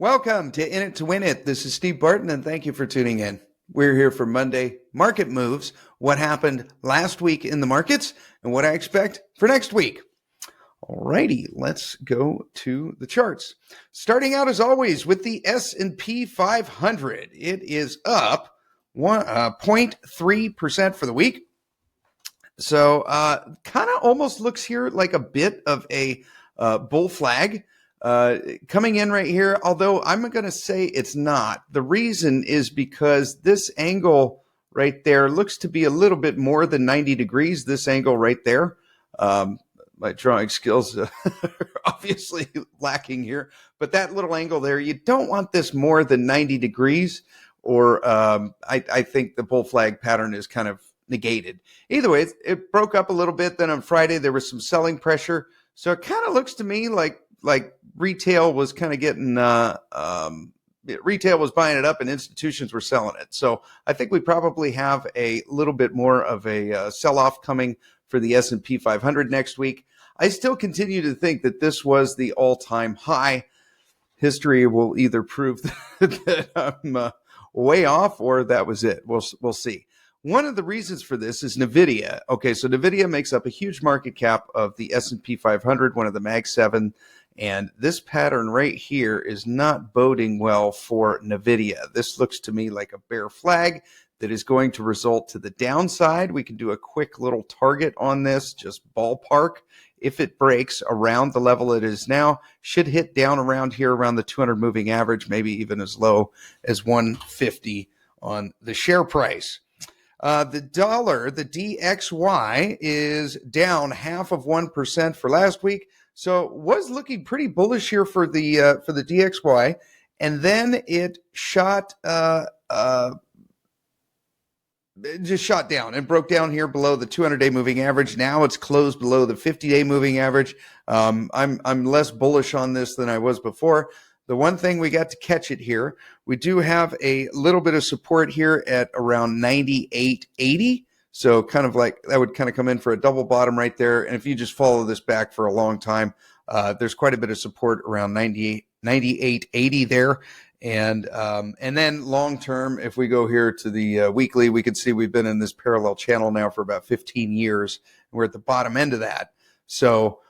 Welcome to In It to Win It. This is Steve Barton, and thank you for tuning in. We're here for Monday Market Moves, what happened last week in the markets, and what I expect for next week. Alrighty, let's go to the charts. Starting out, as always, with the S&P 500. It is up 0.3% for the week. So kind of almost looks here like a bit of a bull flag. Coming in right here, although I'm going to say it's not. The reason is because this angle right there looks to be a little bit more than 90 degrees, this angle right there. My drawing skills are obviously lacking here, but that little angle there, you don't want this more than 90 degrees, or I think the bull flag pattern is kind of negated. Either way, it broke up a little bit. Then on Friday, there was some selling pressure. So it kind of looks to me like retail was kind of getting retail was buying it up and institutions were selling it. So I think we probably have a little bit more of a sell-off coming for the S&P 500 next week. I still continue to think that this was the all-time high. History will either prove that I'm way off or that was it. We'll see. One of the reasons for this is NVIDIA. Okay, so NVIDIA makes up a huge market cap of the S&P 500, one of the Mag 7, and this pattern right here is not boding well for NVIDIA. This looks to me like a bear flag that is going to result to the downside. We can do a quick little target on this, just ballpark. If it breaks around the level it is now, should hit down around here, around the 200 moving average, maybe even as low as 150 on the share price. The dollar, the DXY, is down 0.5% for last week. So was looking pretty bullish here for the DXY, and then it just shot down and broke down here below the 200-day moving average. Now it's closed below the 50-day moving average. I'm less bullish on this than I was before. The one thing we got to catch it here, we do have a little bit of support here at around 98.80. So kind of like that would kind of come in for a double bottom right there. And if you just follow this back for a long time, there's quite a bit of support around 98.80 there. And then long term, if we go here to the weekly, we can see we've been in this parallel channel now for about 15 years. We're at the bottom end of that. So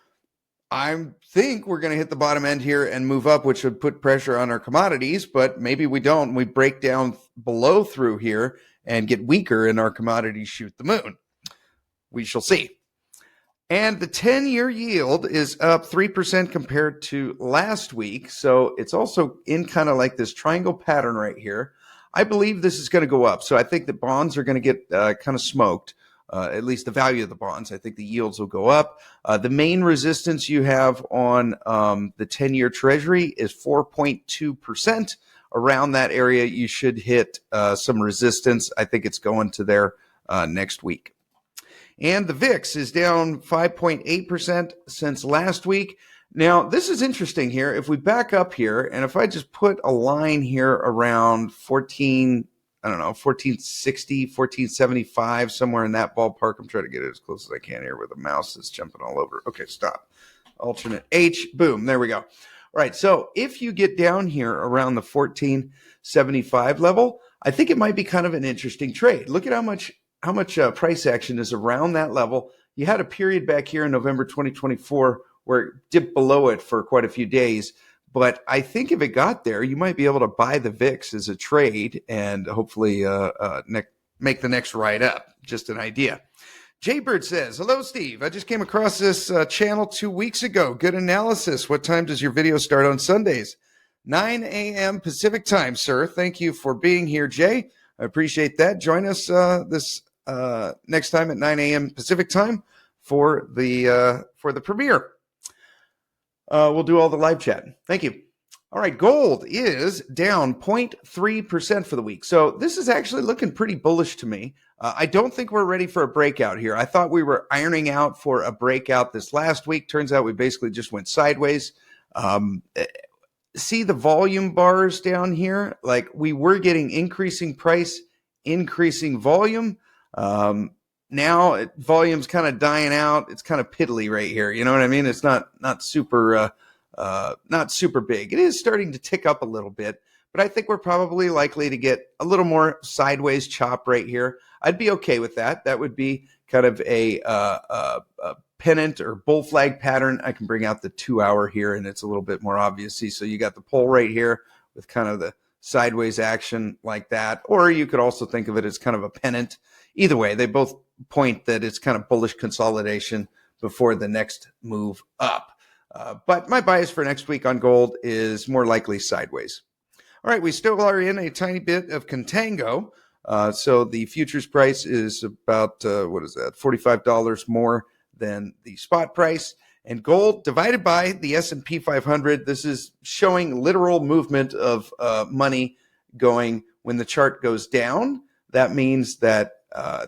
I think we're going to hit the bottom end here and move up, which would put pressure on our commodities, but maybe we don't. We break down below through here and get weaker and our commodities shoot the moon. We shall see. And the 10-year yield is up 3% compared to last week. So it's also in kind of like this triangle pattern right here. I believe this is going to go up. So I think that bonds are going to get kind of smoked. At least the value of the bonds. I think the yields will go up. The main resistance you have on the 10-year treasury is 4.2%. Around that area, you should hit some resistance. I think it's going to there next week. And the VIX is down 5.8% since last week. Now, this is interesting here. If we back up here, and if I just put a line here around 1460, 1475, somewhere in that ballpark. I'm trying to get it as close as I can here where the mouse is jumping all over. Okay, stop. Alternate H, boom, there we go. All right, so if you get down here around the 1475 level, I think it might be kind of an interesting trade. Look at how much price action is around that level. You had a period back here in November 2024 where it dipped below it for quite a few days. But I think if it got there, you might be able to buy the VIX as a trade and hopefully make the next ride up. Just an idea. Jaybird says, hello, Steve. I just came across this channel 2 weeks ago. Good analysis. What time does your video start on Sundays? 9 a.m. Pacific time, sir. Thank you for being here, Jay. I appreciate that. Join us this next time at 9 a.m. Pacific time for the premiere. We'll do all the live chat. Thank you. All right, gold is down 0.3% for the week. So this is actually looking pretty bullish to me. I don't think we're ready for a breakout here. I thought we were ironing out for a breakout this last week. Turns out we basically just went sideways. See the volume bars down here? Like we were getting increasing price, increasing volume. Now volume's kind of dying out. It's kind of piddly right here. You know what I mean? It's not super not super big. It is starting to tick up a little bit, but I think we're probably likely to get a little more sideways chop right here. I'd be okay with that. That would be kind of a pennant or bull flag pattern. I can bring out the 2 hour here and it's a little bit more obvious. See, so you got the pull right here with kind of the sideways action like that. Or you could also think of it as kind of a pennant. Either way, they both point that it's kind of bullish consolidation before the next move up. But my bias for next week on gold is more likely sideways. All right, we still are in a tiny bit of contango. So the futures price is about, $45 more than the spot price. And gold divided by the S&P 500, this is showing literal movement of money going when the chart goes down. That means that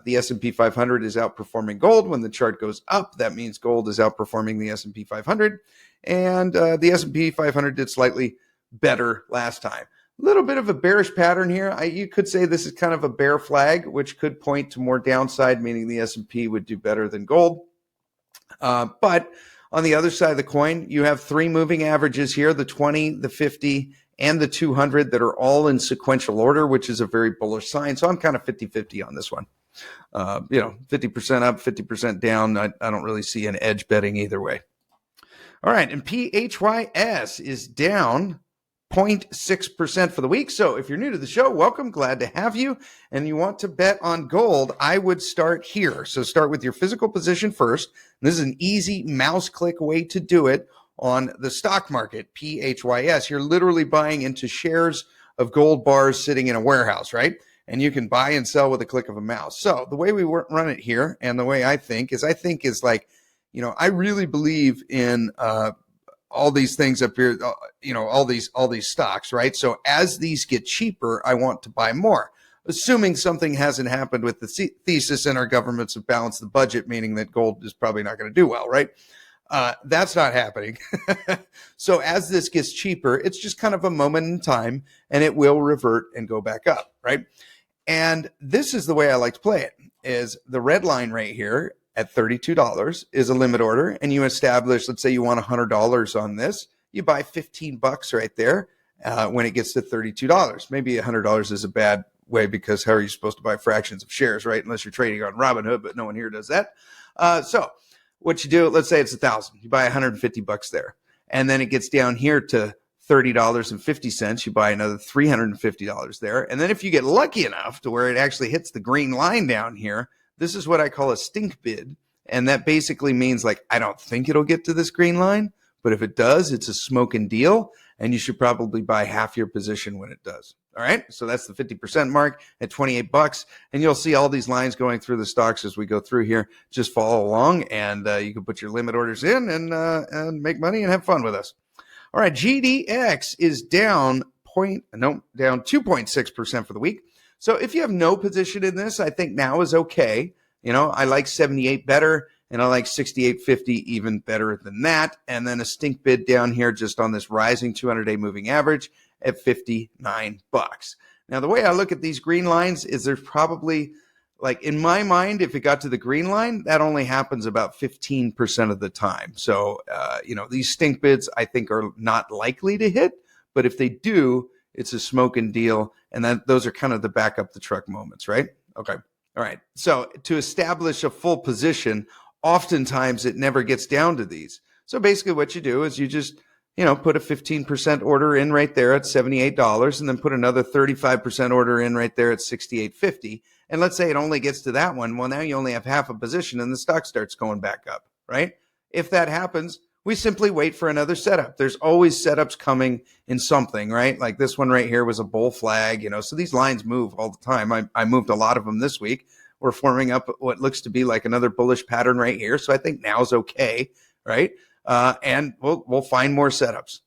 the S&P 500 is outperforming gold. When the chart goes up, that means gold is outperforming the S&P 500. And the S&P 500 did slightly better last time. A little bit of a bearish pattern here. You could say this is kind of a bear flag, which could point to more downside, meaning the S&P would do better than gold. But on the other side of the coin, you have three moving averages here, the 20, the 50, and the 200 that are all in sequential order, which is a very bullish sign. So I'm kind of 50-50 on this one. 50% up, 50% down. I don't really see an edge betting either way. All right, and PHYS is down 0.6% for the week. So if you're new to the show, welcome. Glad to have you. And you want to bet on gold, I would start here. So start with your physical position first. This is an easy mouse click way to do it on the stock market, PHYS. You're literally buying into shares of gold bars sitting in a warehouse, right? And you can buy and sell with a click of a mouse. So the way we run it here, and the way I think is like, I really believe in all these things up here, all these stocks, right? So as these get cheaper, I want to buy more, assuming something hasn't happened with the thesis and our governments have balanced the budget, meaning that gold is probably not going to do well, right? That's not happening. So as this gets cheaper, it's just kind of a moment in time and it will revert and go back up, right? And this is the way I like to play it, is the red line right here at $32 is a limit order, and you establish, let's say you want $100 on this, you buy $15 right there when it gets to $32. Maybe $100 is a bad way, because how are you supposed to buy fractions of shares, right? Unless you're trading on Robinhood, but no one here does that. So what you do, let's say it's $1,000, you buy $150 there, and then it gets down here to $30.50, you buy another $350 there. And then if you get lucky enough to where it actually hits the green line down here, this is what I call a stink bid. And that basically means, like, I don't think it'll get to this green line, but if it does, it's a smoking deal. And you should probably buy half your position when it does. All right. So that's the 50% mark at $28. And you'll see all these lines going through the stocks as we go through here. Just follow along, and you can put your limit orders in and make money and have fun with us. All right, GDX is down 2.6% for the week. So if you have no position in this, I think now is okay. I like 78 better, and I like 68.50 even better than that. And then a stink bid down here just on this rising 200-day moving average at $59. Now, the way I look at these green lines is there's probably, like, in my mind, if it got to the green line, that only happens about 15% of the time. So, these stink bids, I think, are not likely to hit. But if they do, it's a smoking deal. And those are kind of the back up the truck moments, right? Okay. All right. So to establish a full position, oftentimes it never gets down to these. So basically what you do is you just, put a 15% order in right there at $78, and then put another 35% order in right there at $68.50. And let's say it only gets to that one. Well, now you only have half a position and the stock starts going back up, right? If that happens, we simply wait for another setup. There's always setups coming in something, right? Like this one right here was a bull flag, so these lines move all the time. I moved a lot of them this week. We're forming up what looks to be like another bullish pattern right here. So I think now's okay, right? And we'll find more setups.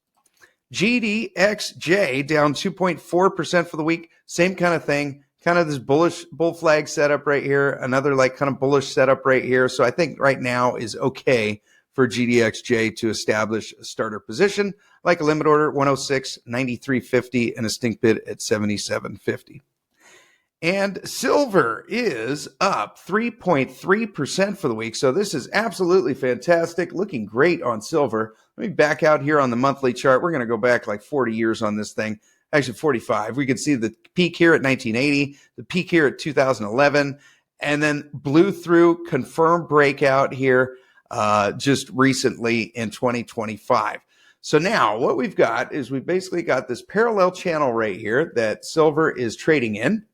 GDXJ down 2.4% for the week. Same kind of thing. Kind of this bullish bull flag setup right here. Another like kind of bullish setup right here. So I think right now is okay for GDXJ to establish a starter position, like a limit order 106, 93.50, and a stink bid at 77.50. And silver is up 3.3% for the week. So this is absolutely fantastic. Looking great on silver. Let me back out here on the monthly chart. We're going to go back like 40 years on this thing. Actually, 45. We can see the peak here at 1980, the peak here at 2011, and then blew through, confirmed breakout here just recently in 2025. So now what we've got is we've basically got this parallel channel right here that silver is trading in,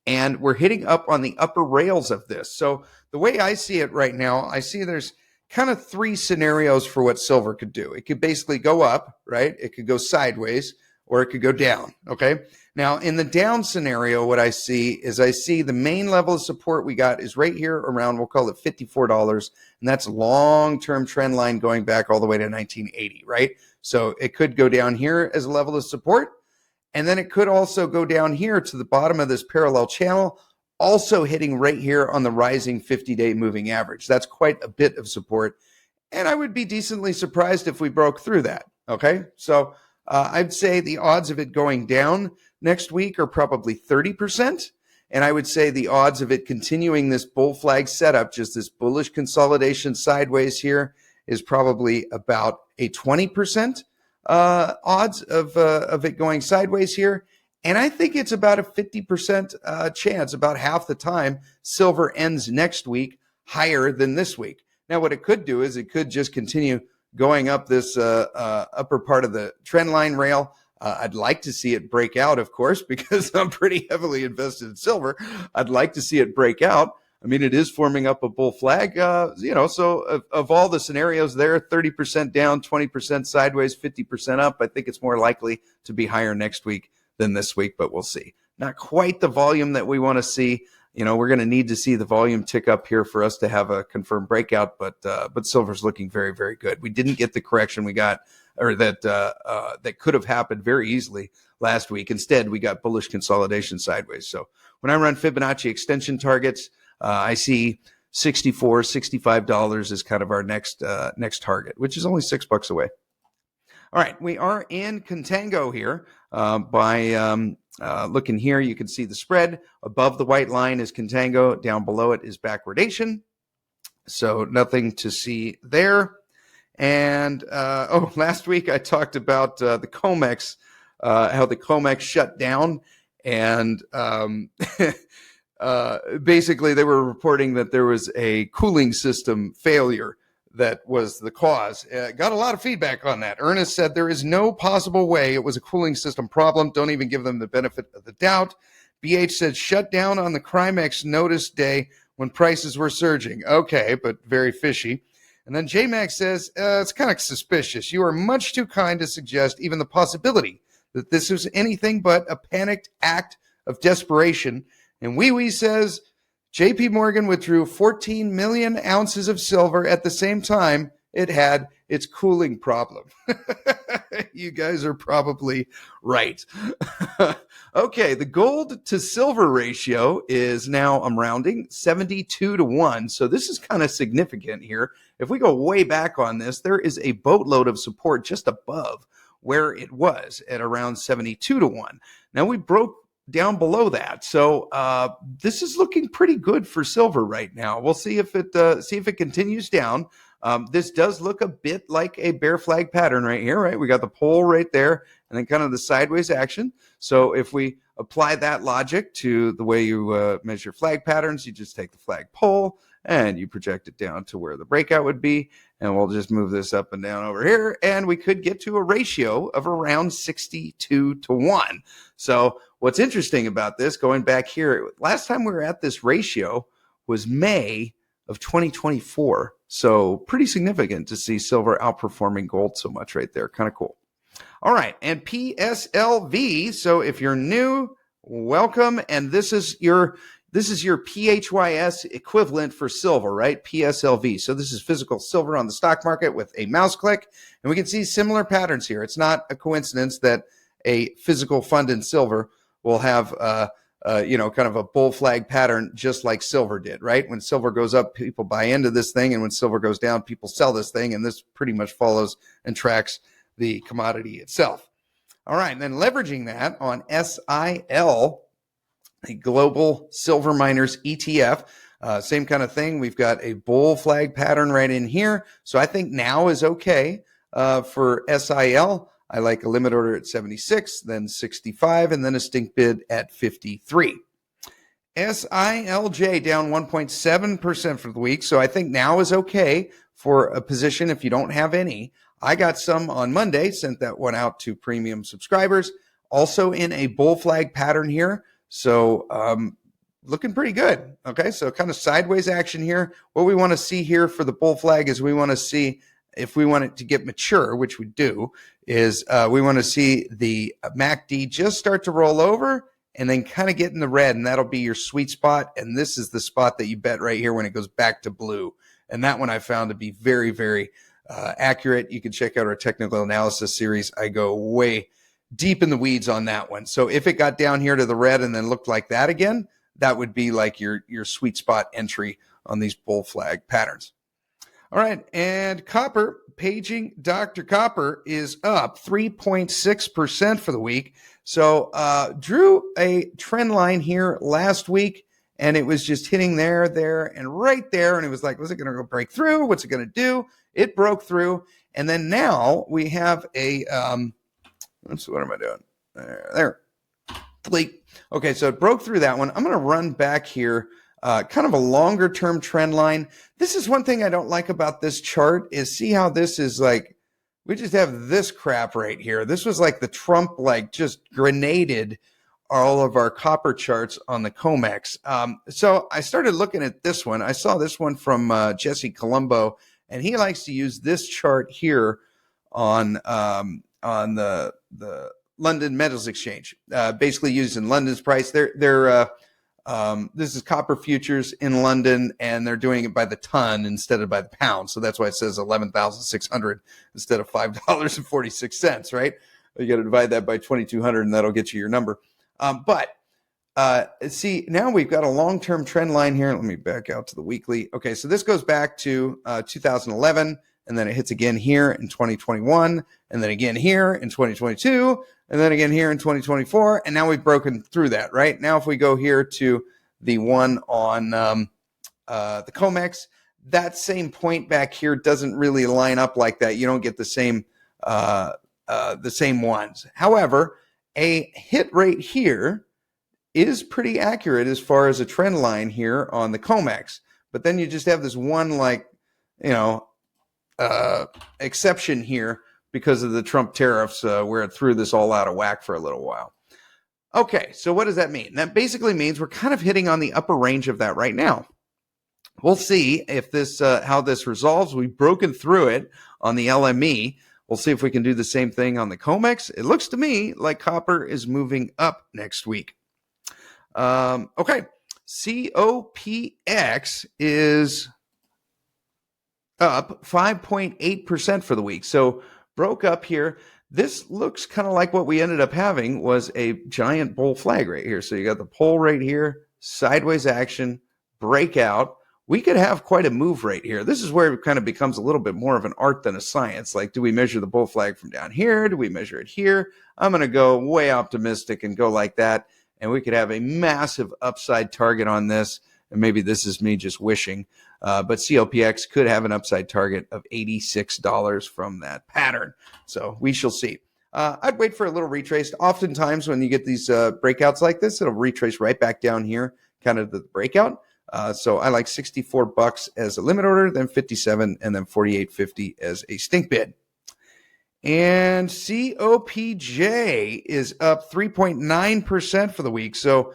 and we're hitting up on the upper rails of this. So the way I see it right now, I see there's kind of three scenarios for what silver could do. It could basically go up, right? It could go sideways, or it could go down, okay? Now, in the down scenario, what I see is I see the main level of support we got is right here around, we'll call it $54, and that's long-term trend line going back all the way to 1980, right? So it could go down here as a level of support, and then it could also go down here to the bottom of this parallel channel, also hitting right here on the rising 50-day moving average. That's quite a bit of support, and I would be decently surprised if we broke through that, okay? So I'd say the odds of it going down next week are probably 30%, and I would say the odds of it continuing this bull flag setup, just this bullish consolidation sideways here, is probably about a 20% odds of it going sideways here. And I think it's about a 50% chance, about half the time, silver ends next week higher than this week. Now, what it could do is it could just continue going up this upper part of the trend line rail. I'd like to see it break out, of course, because I'm pretty heavily invested in silver. I'd like to see it break out. I mean, it is forming up a bull flag, so of all the scenarios there, 30% down, 20% sideways, 50% up, I think it's more likely to be higher next week than this week, but we'll see. Not quite the volume that we want to see. We're going to need to see the volume tick up here for us to have a confirmed breakout, but silver's looking very, very good. We didn't get the correction we got, or that could have happened very easily last week. Instead, we got bullish consolidation sideways. So when I run Fibonacci extension targets, I see $64, $65 is kind of our next target, which is only $6 away. All right, we are in contango here. By looking here, you can see the spread. Above the white line is contango. Down below it is backwardation. So nothing to see there. And last week I talked about the COMEX, how the COMEX shut down, and basically they were reporting that there was a cooling system failure that was the cause. Got a lot of feedback on that. Ernest said there is no possible way it was a cooling system problem. Don't even give them the benefit of the doubt. BH said shut down on the Crimex notice day when prices were surging. Okay, but very fishy. And then JMax says, it's kind of suspicious. You are much too kind to suggest even the possibility that this was anything but a panicked act of desperation. And Wee Wee says, JP Morgan withdrew 14 million ounces of silver at the same time it had its cooling problem. You guys are probably right. Okay, the gold to silver ratio is now, I'm rounding, 72 to 1. So this is kind of significant here. If we go way back on this, there is a boatload of support just above where it was at around 72 to 1. Now we broke down below that. So this is looking pretty good for silver right now. We'll see if it continues down. This does look a bit like a bear flag pattern right here, right? We got the pole right there and then kind of the sideways action. So if we apply that logic to the way you measure flag patterns, you just take the flag pole and you project it down to where the breakout would be. And we'll just move this up and down over here. And we could get to a ratio of around 62 to 1. So what's interesting about this, going back here, last time we were at this ratio was May of 2024. So pretty significant to see silver outperforming gold so much right there. Kind of cool. All right. And PSLV. So if you're new, welcome. And this is your PHYS equivalent for silver, right? PSLV. So this is physical silver on the stock market with a mouse click. And we can see similar patterns here. It's not a coincidence that a physical fund in silver will have kind of a bull flag pattern just like silver did, right? When silver goes up, people buy into this thing, and when silver goes down, people sell this thing, and this pretty much follows and tracks the commodity itself. All right, and then leveraging that on SIL, a global silver miners ETF, same kind of thing. We've got a bull flag pattern right in here, so I think now is okay. For SIL, I like a limit order at 76, then 65, and then a stink bid at 53. SILJ down 1.7% for the week. So I think now is okay for a position if you don't have any. I got some on Monday, sent that one out to premium subscribers. Also in a bull flag pattern here. So looking pretty good. Okay, so kind of sideways action here. What we want to see here for the bull flag is we want to see, if we want it to get mature, which we do, is we want to see the MACD just start to roll over and then kind of get in the red, and that'll be your sweet spot. And this is the spot that you bet right here when it goes back to blue. And that one I found to be very, very accurate. You can check out our technical analysis series. I go way deep in the weeds on that one. So if it got down here to the red and then looked like that again, that would be like your sweet spot entry on these bull flag patterns. All right, and copper, paging Dr. Copper, is up 3.6% for the week. So drew a trend line here last week, and it was just hitting there, and right there, and it was like, was it going to go break through? What's it going to do? It broke through, and then now we have a, what am I doing? There. Delete. Okay, so it broke through that one. I'm going to run back here. Kind of a longer term trend line. This is one thing I don't like about this chart is see how this is like, we just have this crap right here. This was like the Trump, like just grenaded all of our copper charts on the COMEX. So I started looking at this one. I saw this one from Jesse Colombo, and he likes to use this chart here on the London Metals Exchange, basically using London's price. This is copper futures in London, and they're doing it by the ton instead of by the pound. So that's why it says 11,600 instead of $5.46, right? You got to divide that by 2,200, and that'll get you your number. See, now we've got a long-term trend line here. Let me back out to the weekly. Okay, so this goes back to 2011, and then it hits again here in 2021, and then again here in 2022, and then again here in 2024, and now we've broken through that, right? Now if we go here to the one on the COMEX, that same point back here doesn't really line up like that. You don't get the same ones. However, a hit rate here is pretty accurate as far as a trend line here on the COMEX, but then you just have this one exception here because of the Trump tariffs where it threw this all out of whack for a little while. Okay, so what does that mean? That basically means we're kind of hitting on the upper range of that right now. We'll see if this how this resolves. We've broken through it on the LME. We'll see if we can do the same thing on the COMEX. It looks to me like copper is moving up next week. Okay, COPX is up 5.8% for the week. So broke up here. This looks kind of like what we ended up having was a giant bull flag right here. So you got the pull right here, sideways action, breakout. We could have quite a move right here. This is where it kind of becomes a little bit more of an art than a science. Like, do we measure the bull flag from down here? Do we measure it here? I'm going to go way optimistic and go like that. And we could have a massive upside target on this. And maybe this is me just wishing. But COPX could have an upside target of $86 from that pattern. So we shall see. I'd wait for a little retrace. Oftentimes when you get these breakouts like this, it'll retrace right back down here, kind of the breakout. So I like $64 as a limit order, then 57, and then 48.50 as a stink bid. And COPJ is up 3.9% for the week. So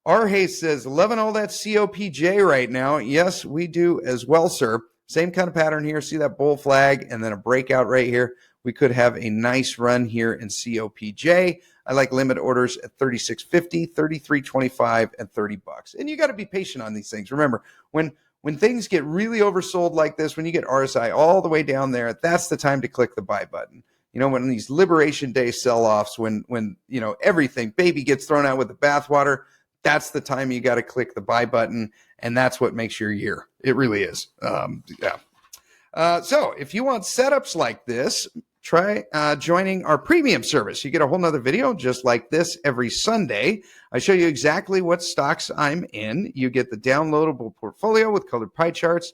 R. Hayes says, loving all that COPJ right now. Yes, we do as well, sir. Same kind of pattern here. See that bull flag and then a breakout right here. We could have a nice run here in COPJ. I like limit orders at $36.50, $33.25, and $30. And you got to be patient on these things. Remember, when things get really oversold like this, when you get RSI all the way down there, that's the time to click the buy button. You know, when these Liberation Day sell-offs, when you know everything, baby gets thrown out with the bathwater, that's the time you got to click the buy button, and that's what makes your year. It really is. So if you want setups like this, try joining our premium service. You get a whole nother video just like this every Sunday. I show you exactly what stocks I'm in. You get the downloadable portfolio with colored pie charts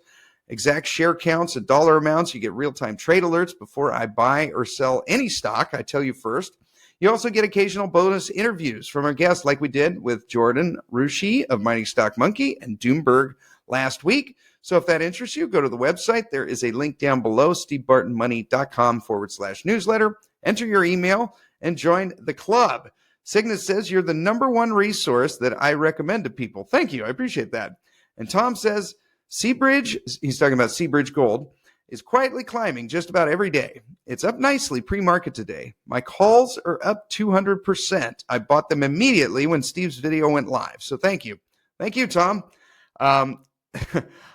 exact share counts and dollar amounts. You get real-time trade alerts before I buy or sell any stock. I tell you first. You also get occasional bonus interviews from our guests like we did with Jordan Rushi of Mining Stock Monkey and Doomberg last week. So if that interests you, go to the website. There is a link down below, stevebartonmoney.com/newsletter. Enter your email and join the club. Cygnus says you're the number one resource that I recommend to people. Thank you. I appreciate that. And Tom says Seabridge, he's talking about Seabridge Gold, is quietly climbing just about every day. It's up nicely pre-market today. My calls are up 200%. I bought them immediately when Steve's video went live. So thank you. Thank you, Tom.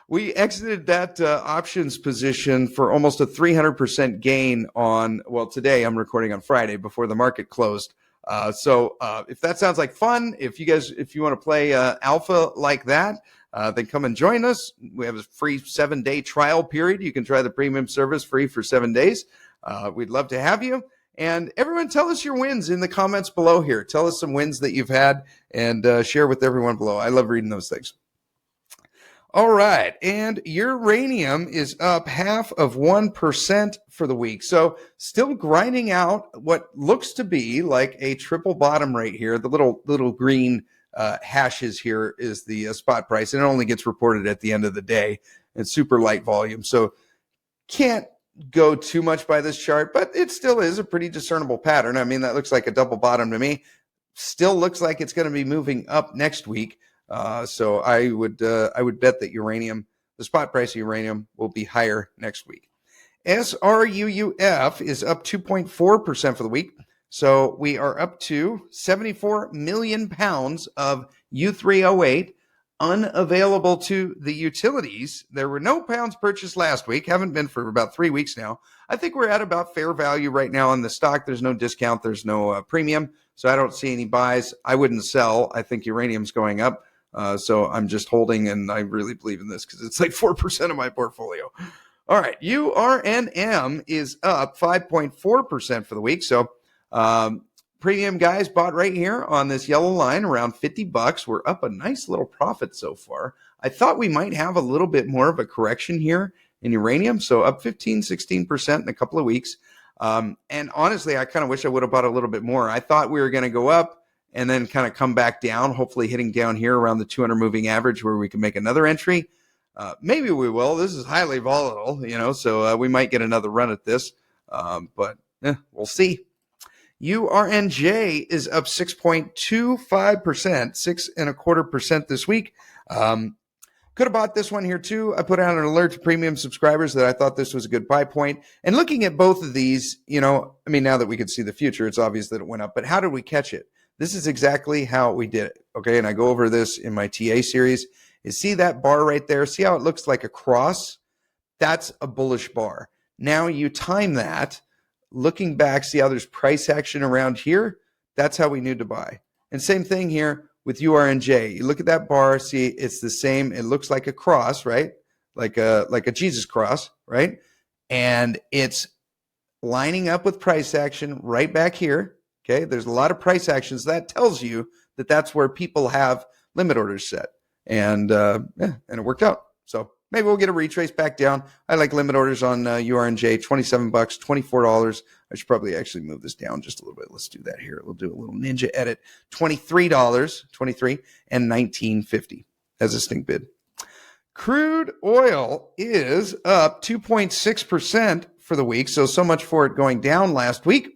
We exited that options position for almost a 300% gain on, well, today I'm recording on Friday before the market closed. So if that sounds like fun, if you want to play alpha like that, then come and join us. We have a free 7-day trial period. You can try the premium service free for 7 days. We'd love to have you. And everyone, tell us your wins in the comments below here. Tell us some wins that you've had and share with everyone below. I love reading those things. All right, and uranium is up 0.5% for the week. So still grinding out what looks to be like a triple bottom right here. The little green hashes here is the spot price, and it only gets reported at the end of the day. It's super light volume, so can't go too much by this chart, but it still is a pretty discernible pattern. I mean, that looks like a double bottom to me. Still looks like it's going to be moving up next week. So I would bet that uranium, the spot price of uranium, will be higher next week. SRUUF is up 2.4% for the week. So we are up to 74 million pounds of U3O8 unavailable to the utilities. There were no pounds purchased last week, haven't been for about 3 weeks now. I think we're at about fair value right now on the stock. There's no discount, there's no premium, so I don't see any buys. I wouldn't sell. I think uranium's going up. So I'm just holding, and I really believe in this because it's like 4% of my portfolio. All right, URNM is up 5.4% for the week. So premium guys bought right here on this yellow line around $50. We're up a nice little profit so far. I thought we might have a little bit more of a correction here in uranium. So up 16% in a couple of weeks. And honestly, I kind of wish I would have bought a little bit more. I thought we were going to go up and then kind of come back down, hopefully hitting down here around the 200 moving average where we can make another entry. Maybe we will. This is highly volatile, so we might get another run at this, but we'll see. URNJ is up 6.25%, 6.25% this week. Could have bought this one here too. I put out an alert to premium subscribers that I thought this was a good buy point. And looking at both of these, now that we could see the future, it's obvious that it went up, but how did we catch it? This is exactly how we did it, okay? And I go over this in my TA series. You see that bar right there? See how it looks like a cross? That's a bullish bar. Now you time that. Looking back, see how there's price action around here? That's how we knew to buy. And same thing here with URNJ. You look at that bar, see it's the same. It looks like a cross, right? Like a Jesus cross, right? And it's lining up with price action right back here. Okay, there's a lot of price actions. That tells you that that's where people have limit orders set. And and it worked out. So maybe we'll get a retrace back down. I like limit orders on URNJ, $27, $24. I should probably actually move this down just a little bit. Let's do that here. We'll do a little ninja edit. $23 and $19.50 as a stink bid. Crude oil is up 2.6% for the week. So much for it going down last week.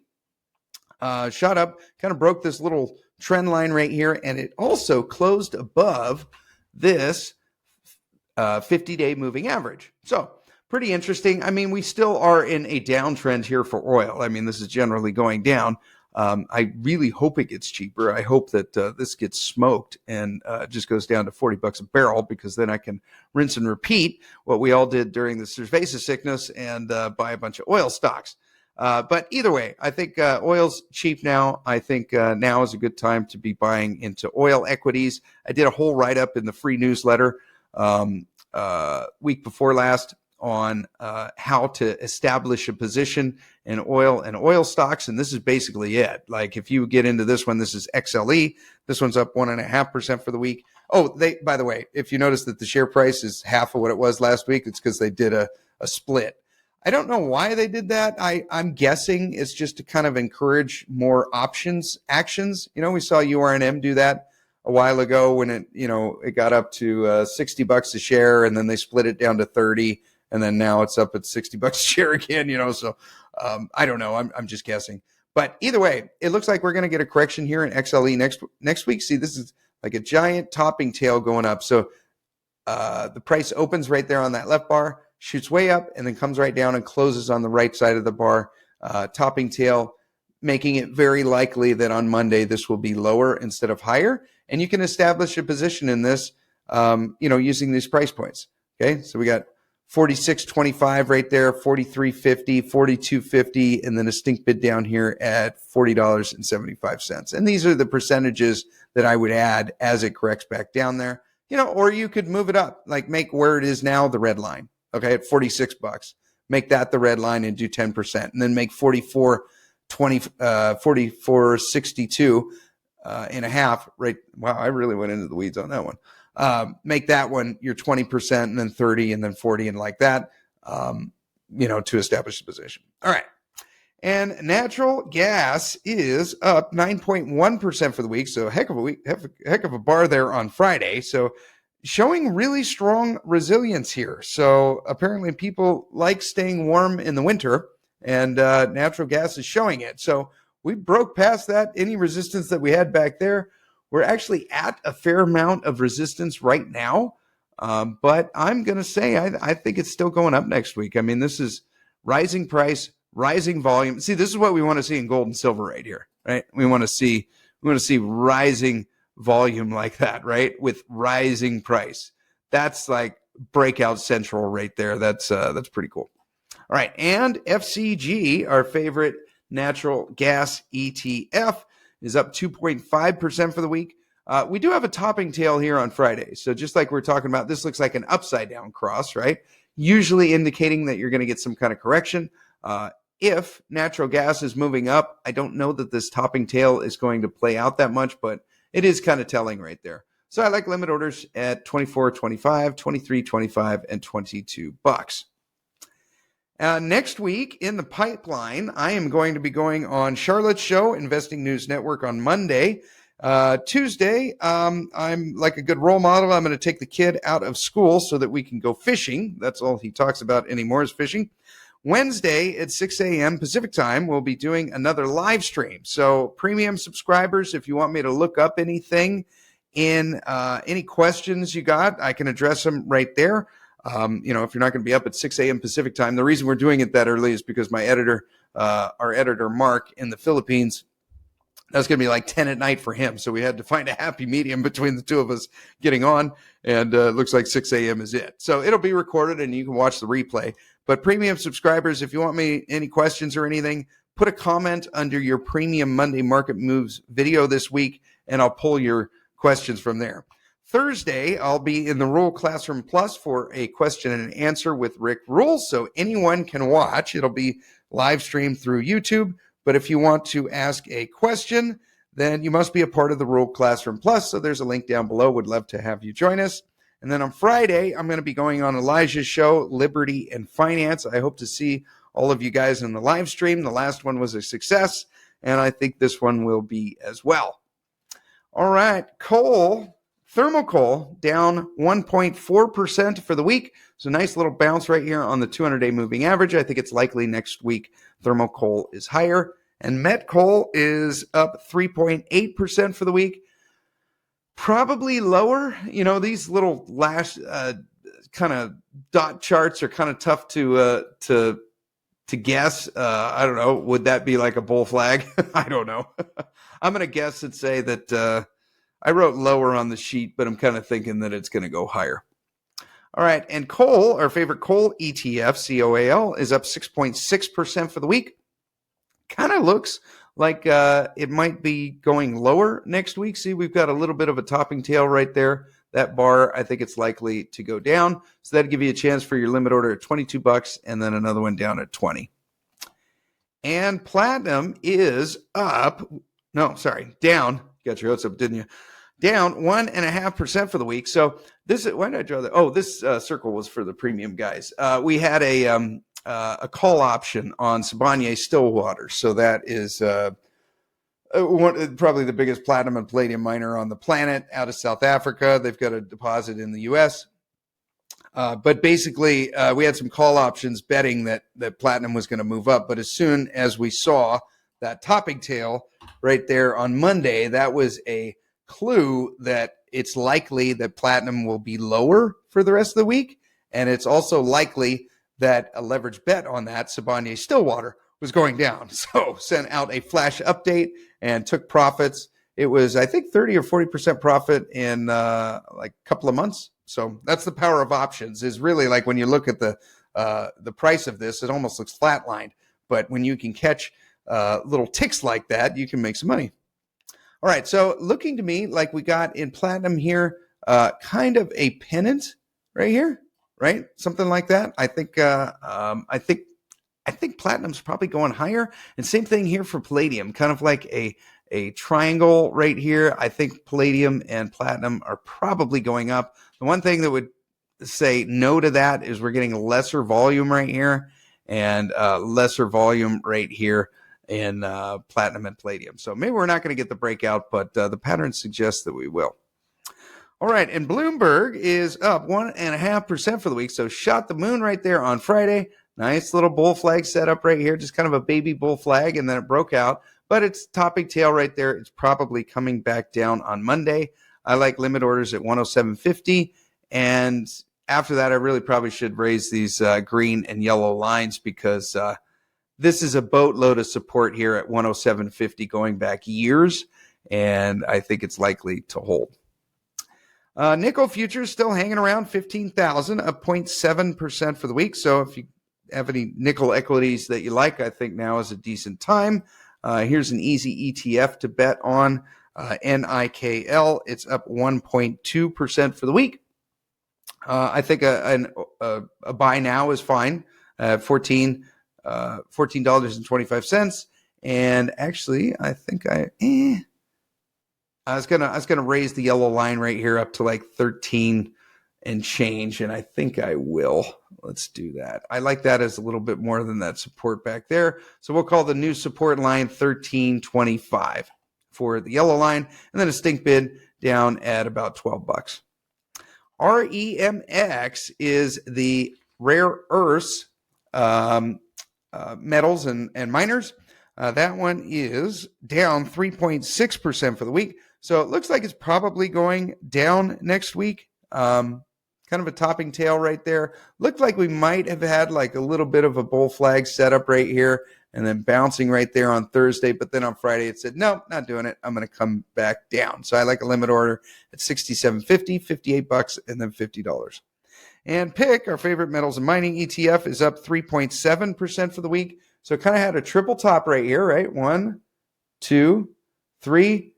Shot up, kind of broke this little trend line right here, and it also closed above this 50-day moving average. So pretty interesting. I mean, we still are in a downtrend here for oil. I mean, this is generally going down. I really hope it gets cheaper. I hope that this gets smoked and just goes down to $40 a barrel, because then I can rinse and repeat what we all did during the cerveza sickness and buy a bunch of oil stocks. But either way, I think oil's cheap now. I think now is a good time to be buying into oil equities. I did a whole write-up in the free newsletter week before last on how to establish a position in oil and oil stocks. And this is basically it. Like if you get into this one, this is XLE. This one's up 1.5% for the week. Oh, by the way, if you notice that the share price is half of what it was last week, it's because they did a split. I don't know why they did that. I'm guessing it's just to kind of encourage more actions. We saw Uranium do that a while ago when it got up to $60 a share, and then they split it down to 30, and then now it's up at $60 a share again. So I don't know. I'm just guessing. But either way, it looks like we're going to get a correction here in XLE next week. See, this is like a giant topping tail going up. So the price opens right there on that left bar, shoots way up, and then comes right down and closes on the right side of the bar, topping tail, making it very likely that on Monday this will be lower instead of higher. And you can establish a position in this, using these price points. Okay, so we got 46.25 right there, 43.50, 42.50, and then a stink bid down here at $40.75. And these are the percentages that I would add as it corrects back down there. Or you could move it up, like make where it is now the red line, okay, at $46. Make that the red line and do 10%, and then make 44.62 and a half. Right? Wow, I really went into the weeds on that one. Make that one your 20%, and then 30, and then 40, and like that, to establish the position. All right. And natural gas is up 9.1% for the week. So heck of a bar there on Friday. So showing really strong resilience here. So apparently people like staying warm in the winter, and natural gas is showing it. So we broke past that, any resistance that we had back there. We're actually at a fair amount of resistance right now. But I'm going to say I think it's still going up next week. I mean, this is rising price, rising volume. See, this is what we want to see in gold and silver right here, right? We want to see rising volume like that, right? With rising price. That's like breakout central right there. That's pretty cool. All right, and FCG, our favorite natural gas ETF, is up 2.5% for the week. We do have a topping tail here on Friday. So just like we're talking about, this looks like an upside down cross, right? Usually indicating that you're going to get some kind of correction. If natural gas is moving up, I don't know that this topping tail is going to play out that much, but it is kind of telling right there. So I like limit orders at $24.25, $23.25, and $22. Next week in the pipeline, I am going to be going on Charlotte's show, Investing News Network, on Monday. Tuesday, I'm like a good role model. I'm going to take the kid out of school so that we can go fishing. That's all he talks about anymore is fishing. Wednesday at 6 a.m. Pacific time, we'll be doing another live stream. So premium subscribers, if you want me to look up anything in any questions you got, I can address them right there. If you're not going to be up at 6 a.m. Pacific time, the reason we're doing it that early is because my editor, our editor, Mark, in the Philippines, that's going to be like 10 at night for him. So we had to find a happy medium between the two of us getting on. And it looks like 6 a.m. is it. So it'll be recorded and you can watch the replay. But premium subscribers, if you want me any questions or anything, put a comment under your premium Monday Market Moves video this week, and I'll pull your questions from there. Thursday, I'll be in the Rule Classroom Plus for a question and answer with Rick Rules. So anyone can watch. It'll be live streamed through YouTube. But if you want to ask a question, then you must be a part of the Rule Classroom Plus. So there's a link down below. Would love to have you join us. And then on Friday, I'm going to be going on Elijah's show, Liberty and Finance. I hope to see all of you guys in the live stream. The last one was a success, and I think this one will be as well. All right, thermal coal down 1.4% for the week. So nice little bounce right here on the 200-day moving average. I think it's likely next week thermal coal is higher. And met coal is up 3.8% for the week. Probably lower. These little kind of dot charts are kind of tough to guess. I don't know. Would that be like a bull flag? I don't know. I'm going to guess and say that I wrote lower on the sheet, but I'm kind of thinking that it's going to go higher. All right. And coal, our favorite coal ETF, COAL, is up 6.6% for the week. Kind of looks like it might be going lower next week. See, we've got a little bit of a topping tail right there. That bar, I think it's likely to go down. So that'll give you a chance for your limit order at $22 and then another one down at $20. And platinum is down. You got your hopes up, didn't you? down 1.5% for the week. So this is, why did I draw that? Oh, this circle was for the premium guys. We had a call option on Sibanye-Stillwater. So that is probably the biggest platinum and palladium miner on the planet out of South Africa. They've got a deposit in the U.S. But basically, we had some call options betting that platinum was going to move up. But as soon as we saw that topping tail right there on Monday, that was a clue that it's likely that platinum will be lower for the rest of the week. And it's also likely that a leverage bet on that, Sibanye-Stillwater, was going down. So sent out a flash update and took profits. It was, I think, 30 or 40% profit in like a couple of months. So that's the power of options, is really like when you look at the price of this, it almost looks flatlined. But when you can catch little ticks like that, you can make some money. All right, so looking to me like we got in platinum here, kind of a pennant right here, right? Something like that. I think platinum's probably going higher, and same thing here for palladium, kind of like a triangle right here. I think palladium and platinum are probably going up. The one thing that would say no to that is we're getting lesser volume right here and lesser volume right here in platinum and palladium. So maybe we're not going to get the breakout, but the pattern suggests that we will. All right, and Bloomberg is up 1.5% for the week. So shot the moon right there on Friday. Nice little bull flag setup right here, just kind of a baby bull flag, and then it broke out. But it's topping tail right there. It's probably coming back down on Monday. I like limit orders at 107.50. And after that, I really probably should raise these green and yellow lines, because this is a boatload of support here at 107.50 going back years. And I think it's likely to hold. Nickel futures still hanging around 15,000, up 0.7% for the week. So if you have any nickel equities that you like, I think now is a decent time. Here's an easy ETF to bet on, NIKL. It's up 1.2% for the week. I think a buy now is fine. $14.25. And actually, I think I was gonna raise the yellow line right here up to like 13 and change, and I think I will. Let's do that. I like that as a little bit more than that support back there. So we'll call the new support line 13.25 for the yellow line, and then a stink bid down at about $12. REMX is the rare earths metals and miners. That one is down 3.6% for the week. So it looks like it's probably going down next week. Kind of a topping tail right there. Looked like we might have had like a little bit of a bull flag setup right here and then bouncing right there on Thursday. But then on Friday it said, nope, not doing it. I'm going to come back down. So I like a limit order at $67.50, $58, and then $50. And PIC, our favorite metals and mining ETF, is up 3.7% for the week. So it kind of had a triple top right here, right? 1, 2, 3,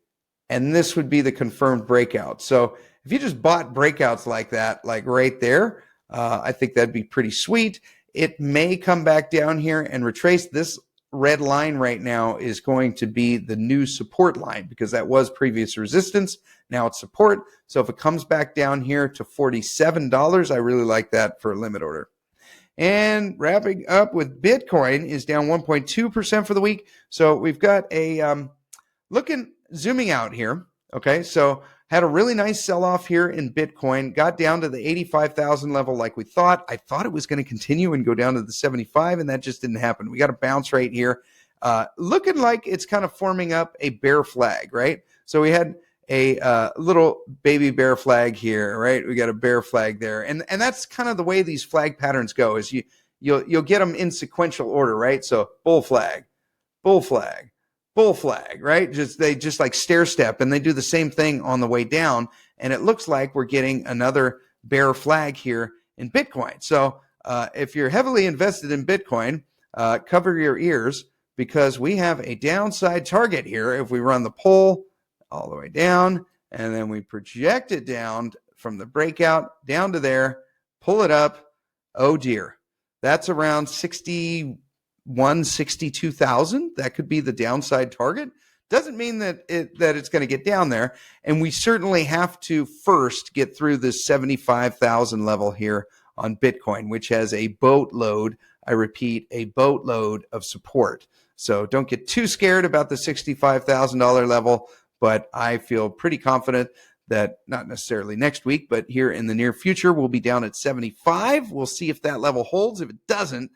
and this would be the confirmed breakout. So if you just bought breakouts like that, like right there, I think that'd be pretty sweet. It may come back down here and retrace. This red line right now is going to be the new support line, because that was previous resistance. Now it's support. So if it comes back down here to $47, I really like that for a limit order. And wrapping up with Bitcoin is down 1.2% for the week. So we've got a zooming out here. Okay, so had a really nice sell-off here in Bitcoin, got down to the 85,000 level like we thought. I thought it was going to continue and go down to the 75, and that just didn't happen. We got a bounce right here. Looking like it's kind of forming up a bear flag, right? So we had a little baby bear flag here, right? We got a bear flag there. And that's kind of the way these flag patterns go, is you'll get them in sequential order, right? So bull flag, bull flag, bull flag, right? They just like stair step, and they do the same thing on the way down. And it looks like we're getting another bear flag here in Bitcoin. So if you're heavily invested in Bitcoin, cover your ears, because we have a downside target here. If we run the poll all the way down, and then we project it down from the breakout down to there, pull it up. Oh dear, that's around 62,000. That could be the downside target. doesn't mean that it's going to get down there. And we certainly have to first get through this 75,000 level here on Bitcoin, which has a boatload, I repeat, a boatload of support. So don't get too scared about the $65,000 level, but I feel pretty confident that not necessarily next week, but here in the near future, we'll be down at 75. We'll see if that level holds. If it doesn't,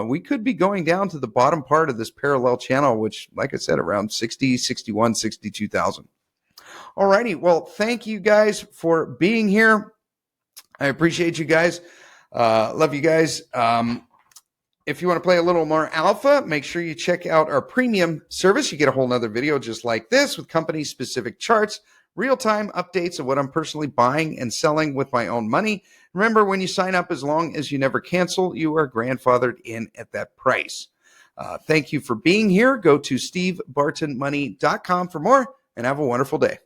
we could be going down to the bottom part of this parallel channel, which, like I said, around 60, 61, 62,000. All righty. Well, thank you guys for being here. I appreciate you guys. Love you guys. If you want to play a little more alpha, make sure you check out our premium service. You get a whole nother video just like this with company-specific charts, real-time updates of what I'm personally buying and selling with my own money. Remember, when you sign up, as long as you never cancel, you are grandfathered in at that price. Thank you for being here. Go to stevebartonmoney.com for more, and have a wonderful day.